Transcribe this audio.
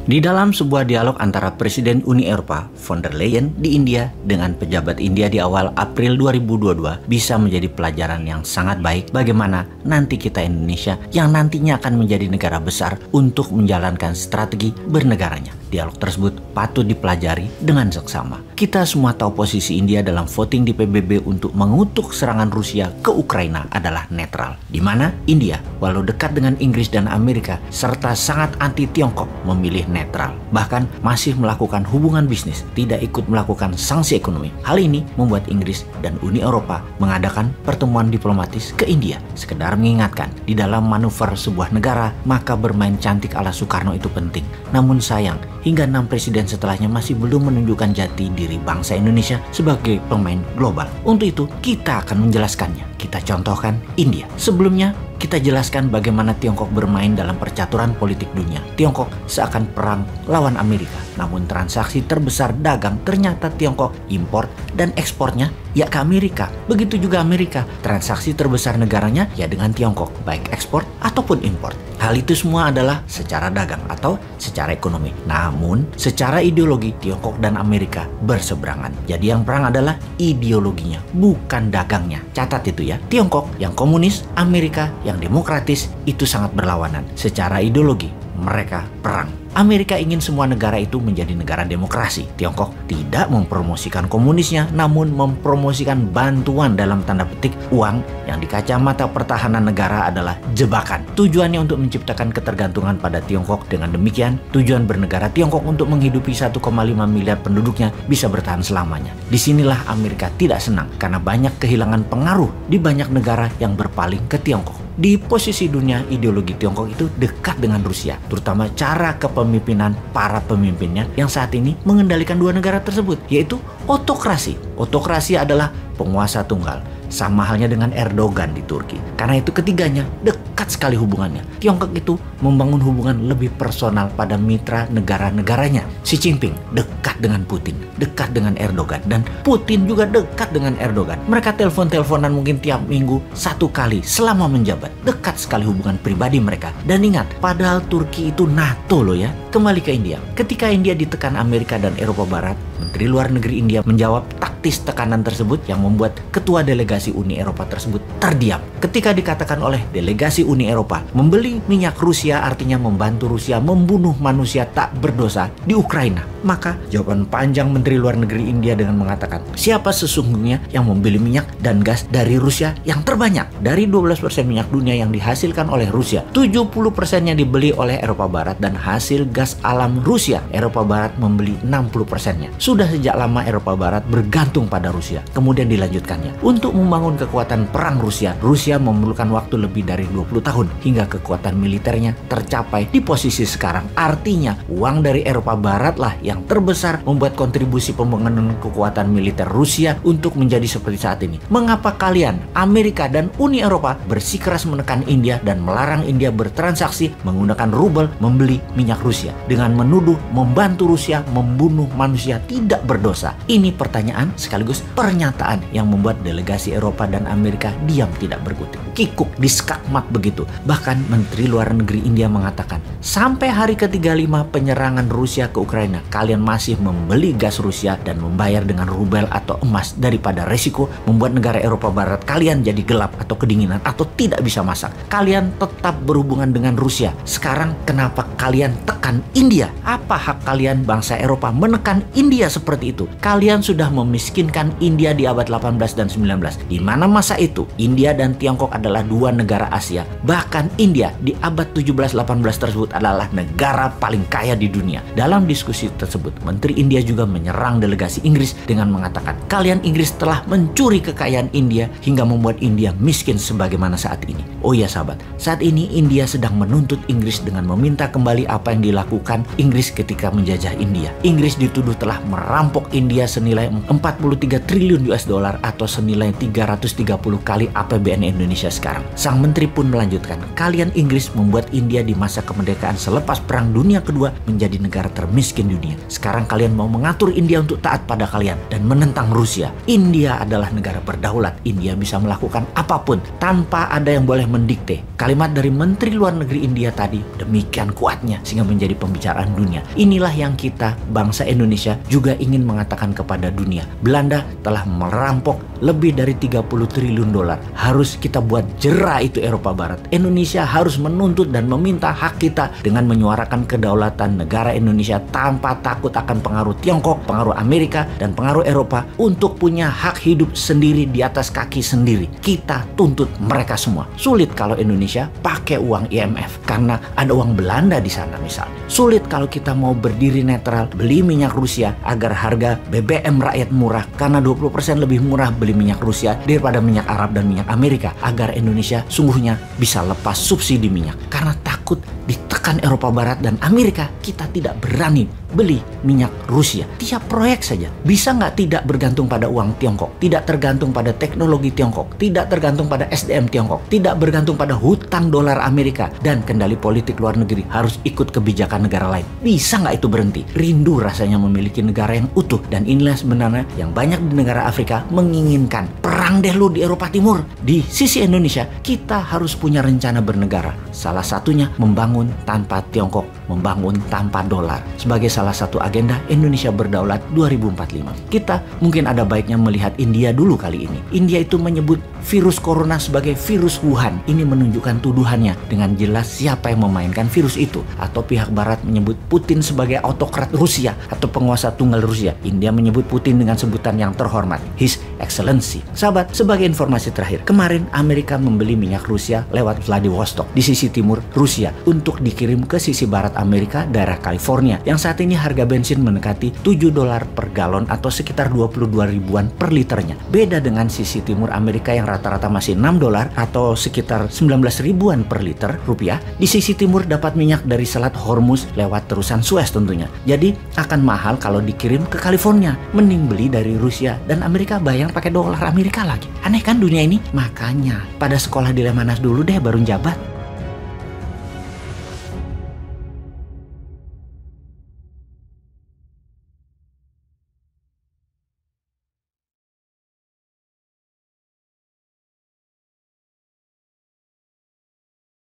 Di dalam sebuah dialog antara Presiden Uni Eropa von der Leyen di India dengan pejabat India di awal April 2022 bisa menjadi pelajaran yang sangat baik bagaimana nanti kita Indonesia yang nantinya akan menjadi negara besar untuk menjalankan strategi bernegaranya. Dialog tersebut patut dipelajari dengan seksama. Kita semua tahu posisi India dalam voting di PBB untuk mengutuk serangan Rusia ke Ukraina adalah netral. Di mana India, walau dekat dengan Inggris dan Amerika, serta sangat anti Tiongkok, memilih netral. Bahkan masih melakukan hubungan bisnis, tidak ikut melakukan sanksi ekonomi. Hal ini membuat Inggris dan Uni Eropa mengadakan pertemuan diplomatis ke India. Sekedar mengingatkan, di dalam manuver sebuah negara, maka bermain cantik ala Soekarno itu penting. Namun sayang, hingga 6 presiden setelahnya masih belum menunjukkan jati diri bangsa Indonesia sebagai pemain global. Untuk itu, kita akan menjelaskannya. Kita contohkan India. Sebelumnya, kita jelaskan bagaimana Tiongkok bermain dalam percaturan politik dunia. Tiongkok seakan perang lawan Amerika. Namun transaksi terbesar dagang ternyata Tiongkok impor dan ekspornya ya ke Amerika. Begitu juga Amerika. Transaksi terbesar negaranya ya dengan Tiongkok, baik ekspor ataupun impor. Hal itu semua adalah secara dagang atau secara ekonomi. Namun secara ideologi Tiongkok dan Amerika berseberangan. Jadi yang perang adalah ideologinya, bukan dagangnya. Catat itu ya. Tiongkok yang komunis, Amerika yang demokratis itu sangat berlawanan. Secara ideologi mereka perang. Amerika ingin semua negara itu menjadi negara demokrasi. Tiongkok tidak mempromosikan komunisnya, namun mempromosikan bantuan dalam tanda petik uang yang di kacamata pertahanan negara adalah jebakan. Tujuannya untuk menciptakan ketergantungan pada Tiongkok. Dengan demikian, tujuan bernegara Tiongkok untuk menghidupi 1,5 miliar penduduknya bisa bertahan selamanya. Disinilah Amerika tidak senang karena banyak kehilangan pengaruh di banyak negara yang berpaling ke Tiongkok. Di posisi dunia, ideologi Tiongkok itu dekat dengan Rusia, terutama cara kepemimpinan para pemimpinnya yang saat ini mengendalikan dua negara tersebut, yaitu otokrasi. Otokrasi adalah penguasa tunggal, sama halnya dengan Erdogan di Turki. Karena itu ketiganya dekat sekali hubungannya. Tiongkok itu membangun hubungan lebih personal pada mitra negara-negaranya. Xi Jinping dekat dengan Putin, dekat dengan Erdogan, dan Putin juga dekat dengan Erdogan. Mereka telepon-teleponan mungkin tiap minggu 1 kali selama menjabat. Dekat sekali hubungan pribadi mereka. Dan ingat, padahal Turki itu NATO loh ya. Kembali ke India. Ketika India ditekan Amerika dan Eropa Barat, Menteri Luar Negeri India menjawab taktis tekanan tersebut yang membuat ketua delegasi Uni Eropa tersebut terdiam. Ketika dikatakan oleh delegasi Uni Eropa, membeli minyak Rusia artinya membantu Rusia membunuh manusia tak berdosa di Ukraina. Maka jawaban panjang Menteri Luar Negeri India dengan mengatakan, siapa sesungguhnya yang membeli minyak dan gas dari Rusia yang terbanyak? Dari 12% minyak dunia yang dihasilkan oleh Rusia, 70%-nya dibeli oleh Eropa Barat, dan hasil gas alam Rusia, Eropa Barat membeli 60%-nya. Sudah sejak lama Eropa Barat bergantung pada Rusia. Kemudian dilanjutkannya. Untuk membangun kekuatan perang Rusia, Rusia memerlukan waktu lebih dari 20 tahun hingga kekuatan militernya tercapai di posisi sekarang. Artinya, uang dari Eropa Barat lah yang terbesar membuat kontribusi pembangunan kekuatan militer Rusia untuk menjadi seperti saat ini. Mengapa kalian, Amerika dan Uni Eropa, bersikeras menekan India dan melarang India bertransaksi menggunakan rubel membeli minyak Rusia dengan menuduh membantu Rusia membunuh manusia tidak berdosa? Ini pertanyaan sekaligus pernyataan yang membuat delegasi Eropa dan Amerika diam tidak berkutik. Kikuk, diskakmat begitu. Bahkan Menteri Luar Negeri India mengatakan, sampai hari ke-35 penyerangan Rusia ke Ukraina, kalian masih membeli gas Rusia dan membayar dengan rubel atau emas daripada resiko membuat negara Eropa Barat kalian jadi gelap atau kedinginan atau tidak bisa masak. Kalian tetap berhubungan dengan Rusia. Sekarang kenapa kalian tekan India? Apa hak kalian bangsa Eropa menekan India seperti itu? Kalian sudah memiskinkan India di abad 18 dan 19. Di mana masa itu India dan Tiongkok adalah dua negara Asia. Bahkan India di abad 17-18 tersebut adalah negara paling kaya di dunia. Dalam diskusi tersebut, Menteri India juga menyerang delegasi Inggris dengan mengatakan, kalian Inggris telah mencuri kekayaan India hingga membuat India miskin sebagaimana saat ini. Oh ya sahabat, saat ini India sedang menuntut Inggris dengan meminta kembali apa yang dilakukan Inggris ketika menjajah India. Inggris dituduh telah merampok India senilai 43 triliun US dollar atau senilai 330 kali APBN Indonesia sekarang. Sang menteri pun melanjutkan, kalian Inggris membuat India di masa kemerdekaan kemerdekaan selepas Perang Dunia Kedua menjadi negara termiskin di dunia. Sekarang kalian mau mengatur India untuk taat pada kalian dan menentang Rusia. India adalah negara berdaulat. India bisa melakukan apapun tanpa ada yang boleh mendikte. Kalimat dari Menteri Luar Negeri India tadi demikian kuatnya sehingga menjadi pembicaraan dunia. Inilah yang kita, bangsa Indonesia, juga ingin mengatakan kepada dunia. Belanda telah merampok lebih dari 30 triliun dolar. Harus kita buat jera itu Eropa Barat. Indonesia harus menuntut dan meminta hak kita dengan menyuarakan kedaulatan negara Indonesia tanpa takut akan pengaruh Tiongkok, pengaruh Amerika, dan pengaruh Eropa untuk punya hak hidup sendiri di atas kaki sendiri. Kita tuntut mereka semua. Sulit kalau Indonesia pakai uang IMF karena ada uang Belanda di sana misalnya. Sulit kalau kita mau berdiri netral, beli minyak Rusia agar harga BBM rakyat murah karena 20% lebih murah beli minyak Rusia daripada minyak Arab dan minyak Amerika, agar Indonesia sungguhnya bisa lepas subsidi minyak. Karena takut ditekan Eropa Barat dan Amerika, kita tidak berani beli minyak Rusia. Tiap proyek saja bisa nggak tidak bergantung pada uang Tiongkok, tidak tergantung pada teknologi Tiongkok, tidak tergantung pada SDM Tiongkok, tidak bergantung pada hutang dolar Amerika, dan kendali politik luar negeri harus ikut kebijakan negara lain. Bisa nggak itu berhenti? Rindu rasanya memiliki negara yang utuh, dan inilah sebenarnya yang banyak di negara Afrika menginginkan. Perang deh lu di Eropa Timur. Di sisi Indonesia, kita harus punya rencana bernegara. Salah satunya membangun tanpa Tiongkok, membangun tanpa dolar. Sebagai salah satu agenda Indonesia berdaulat 2045. Kita mungkin ada baiknya melihat India dulu kali ini. India itu menyebut virus corona sebagai virus Wuhan. Ini menunjukkan tuduhannya dengan jelas siapa yang memainkan virus itu. Atau pihak barat menyebut Putin sebagai autokrat Rusia atau penguasa tunggal Rusia. India menyebut Putin dengan sebutan yang terhormat, His Excellency. Sahabat, sebagai informasi terakhir, kemarin Amerika membeli minyak Rusia lewat Vladivostok di sisi timur Rusia untuk dikirim ke sisi barat Amerika, daerah California, yang saat ini harga bensin mendekati $7 per galon atau sekitar 22 ribuan per liternya. Beda dengan sisi timur Amerika yang rata-rata masih $6 atau sekitar 19 ribuan per liter rupiah. Di sisi timur dapat minyak dari Selat Hormuz lewat terusan Suez tentunya. Jadi akan mahal kalau dikirim ke California. Mending beli dari Rusia dan Amerika bayar pakai dolar Amerika lagi. Aneh kan dunia ini? Makanya pada sekolah di Lemhanas dulu deh baru jabat.